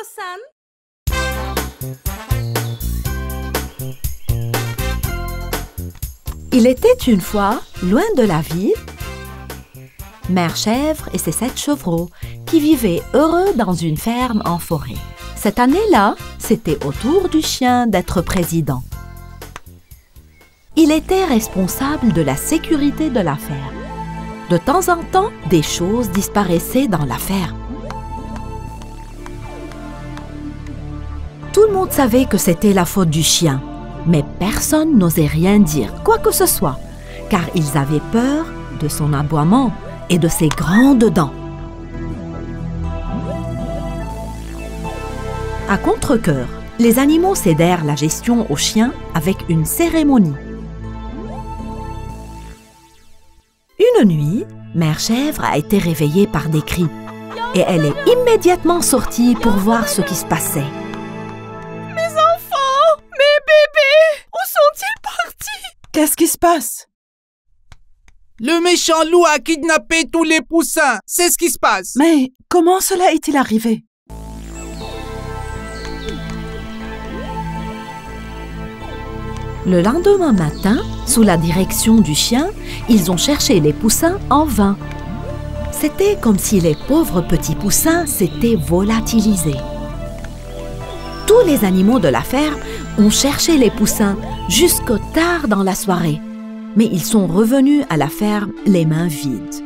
bosan? Il était une fois, loin de la ville, Mère Chèvre et ses 7 chevreaux qui vivaient heureux dans une ferme en forêt. Cette année-là, c'était au tour du chien d'être président. Il était responsable de la sécurité de la ferme. De temps en temps, des choses disparaissaient dans la ferme. Tout le monde savait que c'était la faute du chien, mais personne n'osait rien dire, quoi que ce soit, car ils avaient peur de son aboiement et de ses grandes dents. À contre-cœur, les animaux cédèrent la gestion aux chiens avec une cérémonie. Une nuit, Mère Chèvre a été réveillée par des cris et elle est immédiatement sortie pour voir ce qui se passait. Mes enfants! Mes bébés! Où sont-ils partis? Qu'est-ce qui se passe? Le méchant loup a kidnappé tous les poussins. C'est ce qui se passe. Mais comment cela est-il arrivé? Le lendemain matin, sous la direction du chien, ils ont cherché les poussins en vain. C'était comme si les pauvres petits poussins s'étaient volatilisés. Tous les animaux de la ferme ont cherché les poussins jusque tard dans la soirée, mais ils sont revenus à la ferme les mains vides.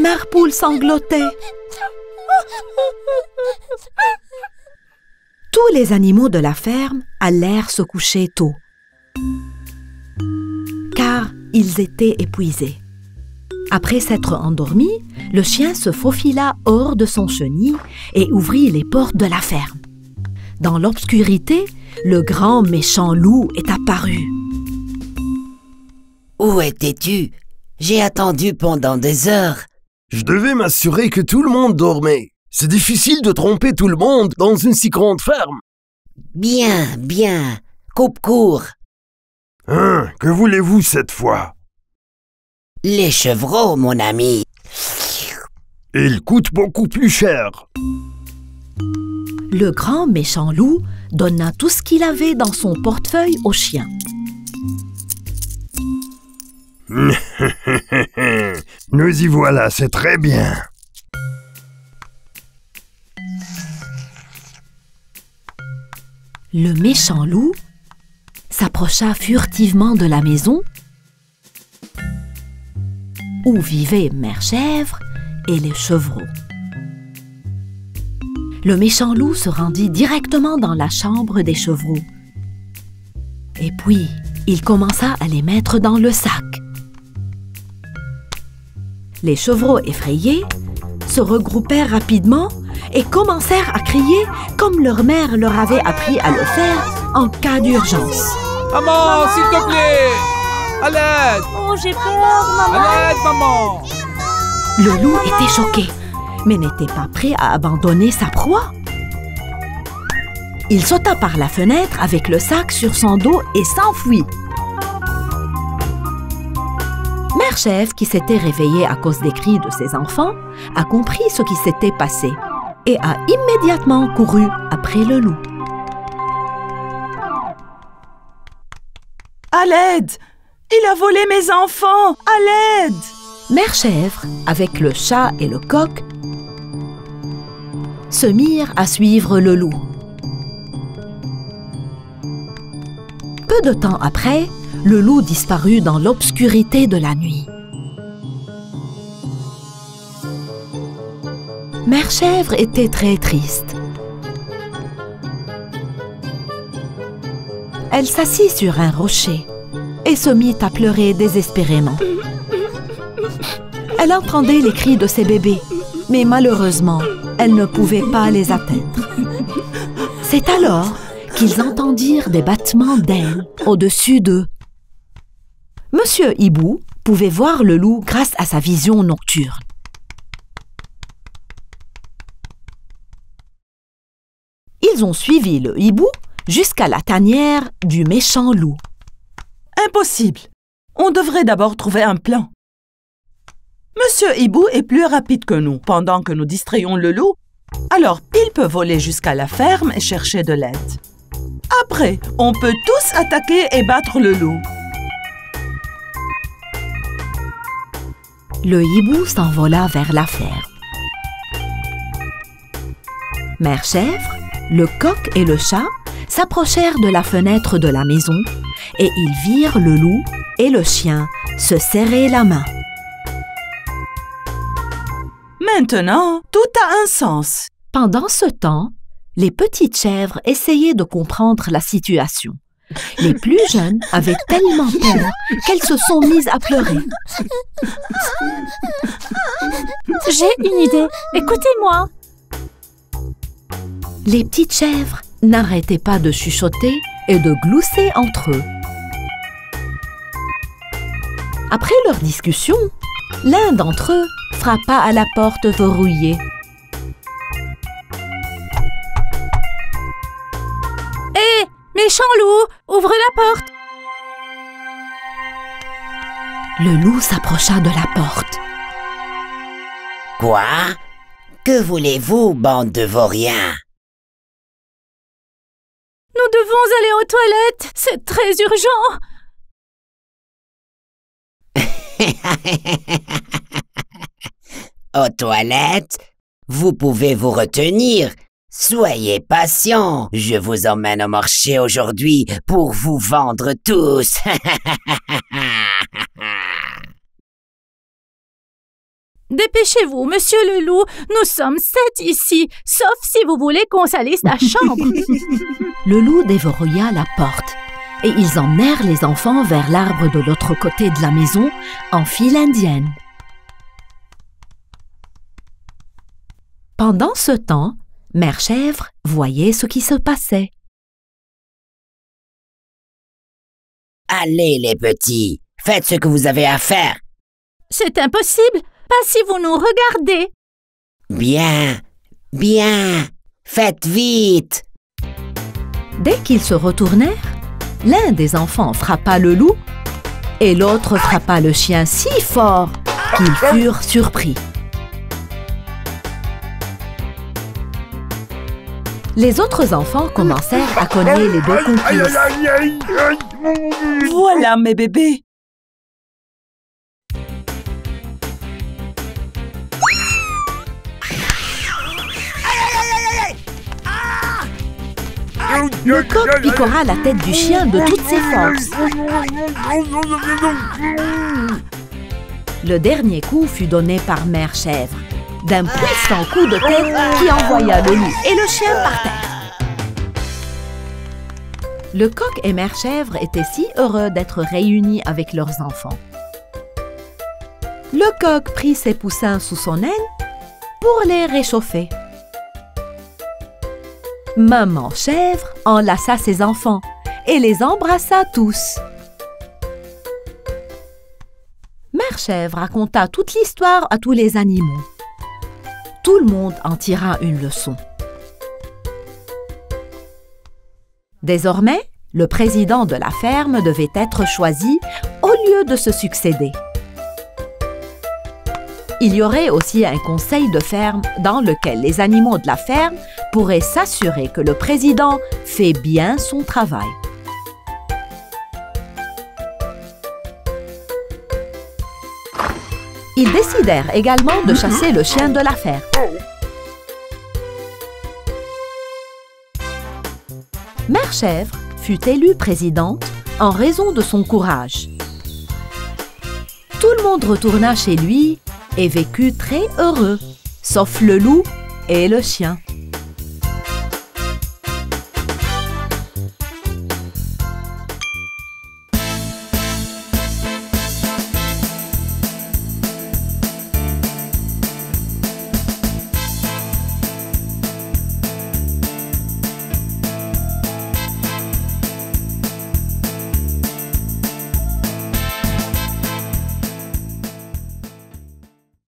Mère Poule sanglotait. Tous les animaux de la ferme allèrent se coucher tôt, car ils étaient épuisés. Après s'être endormi, le chien se faufila hors de son chenil et ouvrit les portes de la ferme. Dans l'obscurité, le grand méchant loup est apparu. « Où étais-tu? J'ai attendu pendant des heures. » Je devais m'assurer que tout le monde dormait. C'est difficile de tromper tout le monde dans une si grande ferme. Bien, bien. Coupe court. Hein, que voulez-vous cette fois? Les chevreaux, mon ami. Ils coûtent beaucoup plus cher. Le grand méchant loup donna tout ce qu'il avait dans son portefeuille au chien. Nous y voilà, c'est très bien. Le méchant loup s'approcha furtivement de la maison où vivaient Mère Chèvre et les chevreaux. Le méchant loup se rendit directement dans la chambre des chevreaux. Et puis, il commença à les mettre dans le sac. Les chevreaux effrayés se regroupèrent rapidement et commencèrent à crier comme leur mère leur avait appris à le faire en cas d'urgence. Maman, s'il te plaît! À l'aide! Oh, j'ai peur, maman! À l'aide, maman! Le loup était choqué, mais n'était pas prêt à abandonner sa proie. Il sauta par la fenêtre avec le sac sur son dos et s'enfuit. Mère Chèvre, qui s'était réveillée à cause des cris de ses enfants, a compris ce qui s'était passé et a immédiatement couru après le loup. À l'aide! Il a volé mes enfants! À l'aide! Mère Chèvre, avec le chat et le coq, se mirent à suivre le loup. Peu de temps après, le loup disparut dans l'obscurité de la nuit. Mère Chèvre était très triste. Elle s'assit sur un rocher et se mit à pleurer désespérément. Elle entendait les cris de ses bébés, mais malheureusement, elle ne pouvait pas les atteindre. C'est alors qu'ils entendirent des battements d'ailes au-dessus d'eux. Monsieur Hibou pouvait voir le loup grâce à sa vision nocturne. Ils ont suivi le hibou jusqu'à la tanière du méchant loup. Impossible! On devrait d'abord trouver un plan. Monsieur Hibou est plus rapide que nous pendant que nous distrayons le loup. Alors, il peut voler jusqu'à la ferme et chercher de l'aide. Après, on peut tous attaquer et battre le loup. Le hibou s'envola vers la ferme. Mère Chèvre, le coq et le chat s'approchèrent de la fenêtre de la maison et ils virent le loup et le chien se serrer la main. Maintenant, tout a un sens. Pendant ce temps, les petites chèvres essayaient de comprendre la situation. Les plus jeunes avaient tellement peur qu'elles se sont mises à pleurer. J'ai une idée. Écoutez-moi. Les petites chèvres n'arrêtaient pas de chuchoter et de glousser entre eux. Après leur discussion, l'un d'entre eux frappa à la porte verrouillée. Hé, méchant loup, ouvre la porte. Le loup s'approcha de la porte. Quoi? Que voulez-vous, bande de vauriens? Nous devons aller aux toilettes. C'est très urgent. Aux toilettes? Vous pouvez vous retenir. Soyez patient. Je vous emmène au marché aujourd'hui pour vous vendre tous. Dépêchez-vous, monsieur le loup. Nous sommes 7 ici, sauf si vous voulez qu'on salisse la chambre. Le loup déverrouilla la porte et ils emmenèrent les enfants vers l'arbre de l'autre côté de la maison en file indienne. Pendant ce temps, Mère Chèvre voyait ce qui se passait. Allez, les petits, faites ce que vous avez à faire. C'est impossible, pas si vous nous regardez. Bien, bien, faites vite. Dès qu'ils se retournèrent, l'un des enfants frappa le loup et l'autre frappa le chien si fort qu'ils furent surpris. Les autres enfants commencèrent à cogner les deux complices. Voilà mes bébés. Le coq picora la tête du chien de toutes ses forces. Le dernier coup fut donné par Mère Chèvre, d'un puissant coup de tête qui envoya le loup et le chien par terre. Le coq et Mère Chèvre étaient si heureux d'être réunis avec leurs enfants. Le coq prit ses poussins sous son aile pour les réchauffer. Maman Chèvre enlaça ses enfants et les embrassa tous. Mère Chèvre raconta toute l'histoire à tous les animaux. Tout le monde en tira une leçon. Désormais, le président de la ferme devait être choisi au lieu de se succéder. Il y aurait aussi un conseil de ferme dans lequel les animaux de la ferme pourraient s'assurer que le président fait bien son travail. Ils décidèrent également de chasser le chien de la ferme. Mère Chèvre fut élue présidente en raison de son courage. Tout le monde retourna chez lui et vécut très heureux, sauf le loup et le chien.